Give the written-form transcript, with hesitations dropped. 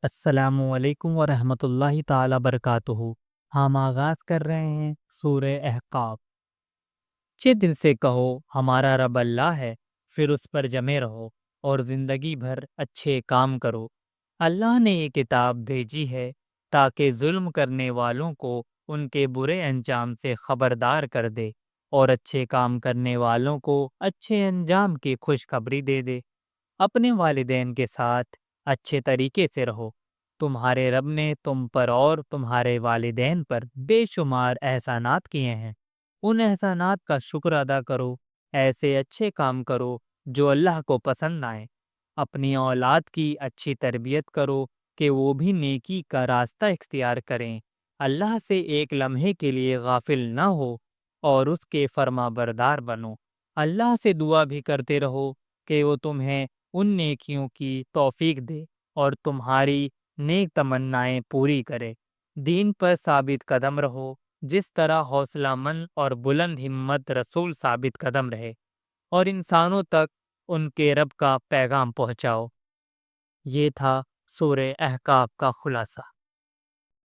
السلام علیکم ورحمۃ اللہ تعالی برکاتہ۔ ہم آغاز کر رہے ہیں سورہ احقاف۔ اچھے دل سے کہو ہمارا رب اللہ ہے، پھر اس پر جمے رہو اور زندگی بھر اچھے کام کرو۔ اللہ نے یہ کتاب بھیجی ہے تاکہ ظلم کرنے والوں کو ان کے برے انجام سے خبردار کر دے اور اچھے کام کرنے والوں کو اچھے انجام کی خوشخبری دے دے۔ اپنے والدین کے ساتھ اچھے طریقے سے رہو۔ تمہارے رب نے تم پر اور تمہارے والدین پر بے شمار احسانات کیے ہیں۔ ان احسانات کا شکر ادا کرو، ایسے اچھے کام کرو جو اللہ کو پسند آئیں۔ اپنی اولاد کی اچھی تربیت کرو کہ وہ بھی نیکی کا راستہ اختیار کریں۔ اللہ سے ایک لمحے کے لیے غافل نہ ہو اور اس کے فرما بردار بنو۔ اللہ سے دعا بھی کرتے رہو کہ وہ تمہیں ان نیکیوں کی توفیق دے اور تمہاری نیک تمنائیں پوری کرے۔ دین پر ثابت قدم رہو، جس طرح حوصلہ مند اور بلند ہمت رسول ثابت قدم رہے، اور انسانوں تک ان کے رب کا پیغام پہنچاؤ۔ یہ تھا سورہ احقاف کا خلاصہ۔